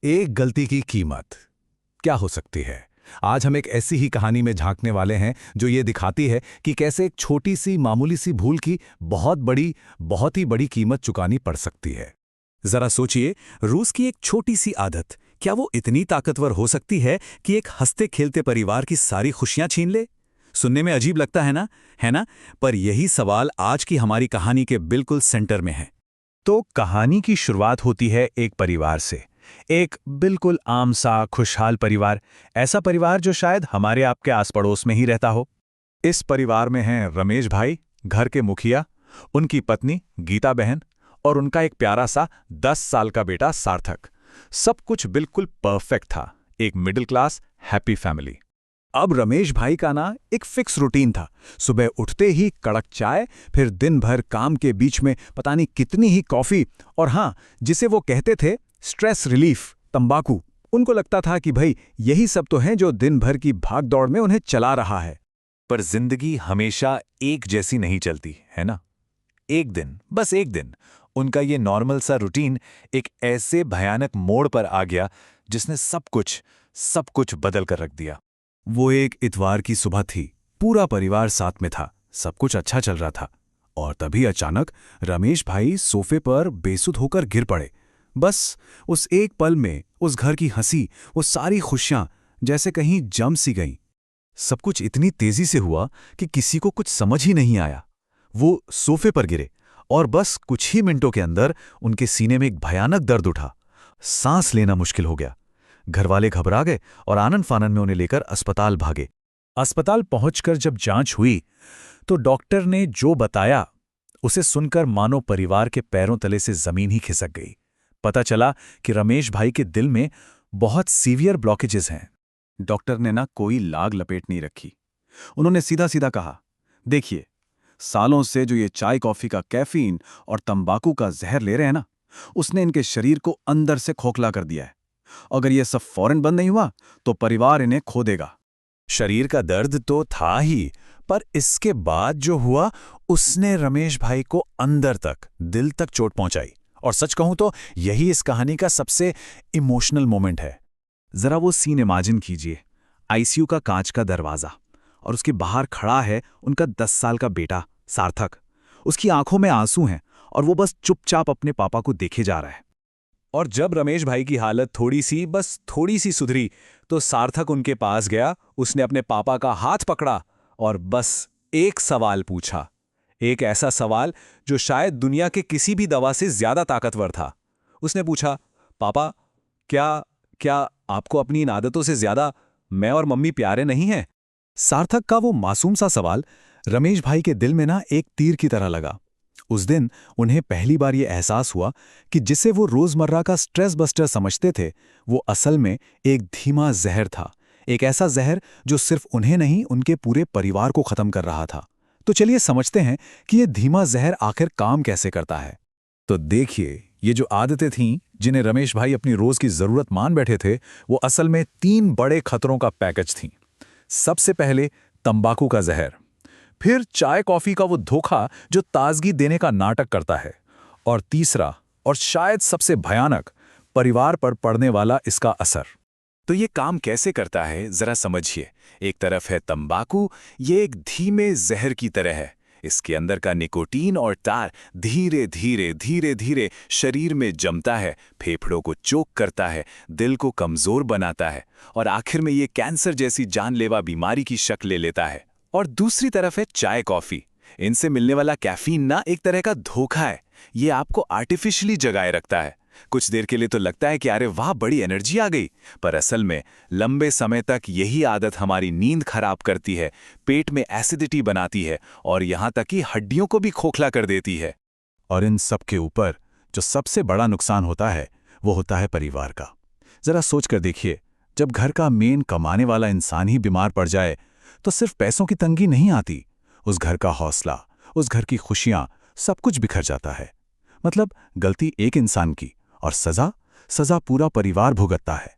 एक गलती की कीमत क्या हो सकती है? आज हम एक ऐसी ही कहानी में झांकने वाले हैं जो ये दिखाती है कि कैसे एक छोटी सी मामूली सी भूल की बहुत ही बड़ी कीमत चुकानी पड़ सकती है। जरा सोचिए, रूस की एक छोटी सी आदत, क्या वो इतनी ताकतवर हो सकती है कि एक हंसते खेलते परिवार की सारी खुशियां छीन ले? सुनने में अजीब लगता है ना, है ना? पर यही सवाल आज की हमारी कहानी के बिल्कुल सेंटर में है। तो कहानी की शुरुआत होती है एक परिवार से। एक बिल्कुल आम सा खुशहाल परिवार, ऐसा परिवार जो शायद हमारे आपके आस पड़ोस में ही रहता हो। इस परिवार में हैं रमेश भाई, घर के मुखिया, उनकी पत्नी गीता बहन और उनका एक प्यारा सा 10 साल का बेटा सार्थक। सब कुछ बिल्कुल परफेक्ट था, एक मिडिल क्लास हैप्पी फैमिली। अब रमेश भाई का ना एक फिक्स रूटीन था। सुबह उठते ही कड़क चाय, फिर दिन भर काम के बीच में पता नहीं कितनी ही कॉफी, और हाँ, जिसे वो कहते थे स्ट्रेस रिलीफ, तंबाकू। उनको लगता था कि भाई यही सब तो है जो दिन भर की भागदौड़ में उन्हें चला रहा है। पर जिंदगी हमेशा एक जैसी नहीं चलती, है ना? एक दिन, बस एक दिन, उनका ये नॉर्मल सा रूटीन एक ऐसे भयानक मोड़ पर आ गया जिसने सब कुछ बदल कर रख दिया। वो एक इतवार की सुबह थी। पूरा परिवार साथ में था, सब कुछ अच्छा चल रहा था। और तभी अचानक रमेश भाई सोफे पर बेसुध होकर गिर पड़े। बस उस एक पल में उस घर की हंसी, वो सारी खुशियां जैसे कहीं जम सी गईं। सब कुछ इतनी तेजी से हुआ कि किसी को कुछ समझ ही नहीं आया। वो सोफे पर गिरे और बस कुछ ही मिनटों के अंदर उनके सीने में एक भयानक दर्द उठा। सांस लेना मुश्किल हो गया। घरवाले घबरा गए और आनन फानन में उन्हें लेकर अस्पताल भागे। अस्पताल पहुंचकर जब जांच हुई तो डॉक्टर ने जो बताया उसे सुनकर मानो परिवार के पैरों तले से जमीन ही खिसक गई। पता चला कि रमेश भाई के दिल में बहुत सीवियर ब्लॉकेजेस हैं। डॉक्टर ने ना कोई लाग लपेट नहीं रखी। उन्होंने सीधा सीधा कहा, देखिए, सालों से जो ये चाय कॉफी का कैफीन और तंबाकू का जहर ले रहे हैं ना, उसने इनके शरीर को अंदर से खोखला कर दिया है। अगर ये सब फौरन बंद नहीं हुआ तो परिवार इन्हें खो देगा। शरीर का दर्द तो था ही, पर इसके बाद जो हुआ उसने रमेश भाई को अंदर तक, दिल तक चोट पहुंचाई। और सच कहूं तो यही इस कहानी का सबसे इमोशनल मोमेंट है। जरा वो सीन इमेजिन कीजिए, आईसीयू का कांच का दरवाजा, और उसके बाहर खड़ा है उनका 10 साल का बेटा सार्थक। उसकी आंखों में आंसू हैं और वो बस चुपचाप अपने पापा को देखे जा रहा है। और जब रमेश भाई की हालत बस थोड़ी सी सुधरी तो सार्थक उनके पास गया। उसने अपने पापा का हाथ पकड़ा और बस एक सवाल पूछा, एक ऐसा सवाल जो शायद दुनिया के किसी भी दवा से ज्यादा ताकतवर था। उसने पूछा, पापा, क्या क्या आपको अपनी इन आदतों से ज्यादा मैं और मम्मी प्यारे नहीं हैं? सार्थक का वो मासूम सा सवाल रमेश भाई के दिल में ना एक तीर की तरह लगा। उस दिन उन्हें पहली बार ये एहसास हुआ कि जिसे वो रोजमर्रा का स्ट्रेस बस्टर समझते थे, वो असल में एक धीमा जहर था। एक ऐसा जहर जो सिर्फ उन्हें नहीं, उनके पूरे परिवार को खत्म कर रहा था। तो चलिए समझते हैं कि ये धीमा जहर आखिर काम कैसे करता है। तो देखिए, ये जो आदतें थीं जिन्हें रमेश भाई अपनी रोज की जरूरत मान बैठे थे, वो असल में 3 बड़े खतरों का पैकेज थीं। सबसे पहले तंबाकू का जहर, फिर चाय कॉफी का वो धोखा जो ताजगी देने का नाटक करता है, और तीसरा और शायद सबसे भयानक, परिवार पर पड़ने वाला इसका असर। तो ये काम कैसे करता है, जरा समझिए। एक तरफ है तंबाकू, ये एक धीमे जहर की तरह है। इसके अंदर का निकोटीन और तार धीरे धीरे शरीर में जमता है, फेफड़ों को चोक करता है, दिल को कमजोर बनाता है, और आखिर में ये कैंसर जैसी जानलेवा बीमारी की शक्ल ले लेता है। और दूसरी तरफ है चाय कॉफी। इनसे मिलने वाला कैफीन ना एक तरह का धोखा है। ये आपको आर्टिफिशियली जगाए रखता है। कुछ देर के लिए तो लगता है कि अरे वाह, बड़ी एनर्जी आ गई, पर असल में लंबे समय तक यही आदत हमारी नींद खराब करती है, पेट में एसिडिटी बनाती है और यहां तक कि हड्डियों को भी खोखला कर देती है। और इन सब के ऊपर जो सबसे बड़ा नुकसान होता है, वो होता है परिवार का। जरा सोच कर देखिए, जब घर का मेन कमाने वाला इंसान ही बीमार पड़ जाए तो सिर्फ पैसों की तंगी नहीं आती, उस घर का हौसला, उस घर की खुशियां, सब कुछ बिखर जाता है। मतलब गलती एक इंसान की और सजा पूरा परिवार भुगतता है।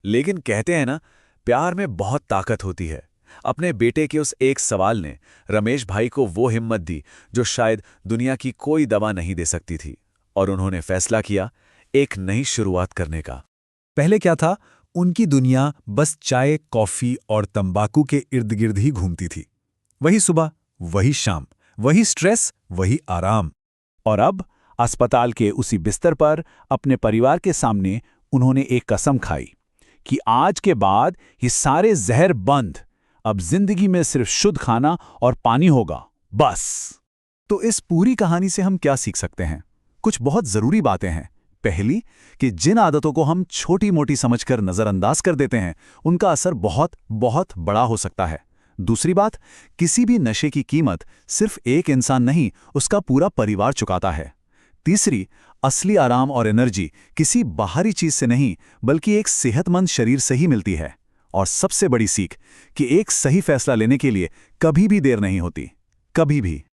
लेकिन कहते हैं ना, प्यार में बहुत ताकत होती है। अपने बेटे के उस एक सवाल ने रमेश भाई को वो हिम्मत दी जो शायद दुनिया की कोई दवा नहीं दे सकती थी, और उन्होंने फैसला किया एक नई शुरुआत करने का। पहले क्या था, उनकी दुनिया बस चाय, कॉफी और तंबाकू के इर्द गिर्द ही घूमती थी। वही सुबह, वही शाम, वही स्ट्रेस, वही आराम। और अब अस्पताल के उसी बिस्तर पर अपने परिवार के सामने उन्होंने एक कसम खाई कि आज के बाद ये सारे जहर बंद, अब जिंदगी में सिर्फ शुद्ध खाना और पानी होगा, बस। तो इस पूरी कहानी से हम क्या सीख सकते हैं? कुछ बहुत जरूरी बातें हैं। पहली, कि जिन आदतों को हम छोटी मोटी समझकर नजरअंदाज कर देते हैं, उनका असर बहुत बहुत बड़ा हो सकता है। दूसरी बात, किसी भी नशे की कीमत सिर्फ एक इंसान नहीं, उसका पूरा परिवार चुकाता है। तीसरी, असली आराम और एनर्जी किसी बाहरी चीज से नहीं, बल्कि एक सेहतमंद शरीर से ही मिलती है। और सबसे बड़ी सीख, कि एक सही फैसला लेने के लिए कभी भी देर नहीं होती, कभी भी।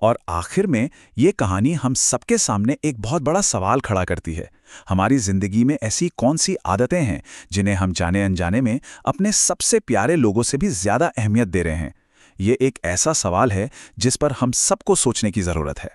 और आखिर में ये कहानी हम सबके सामने एक बहुत बड़ा सवाल खड़ा करती है। हमारी जिंदगी में ऐसी कौन सी आदतें हैं जिन्हें हम जाने अनजाने में अपने सबसे प्यारे लोगों से भी ज्यादा अहमियत दे रहे हैं? ये एक ऐसा सवाल है जिस पर हम सबको सोचने की जरूरत है।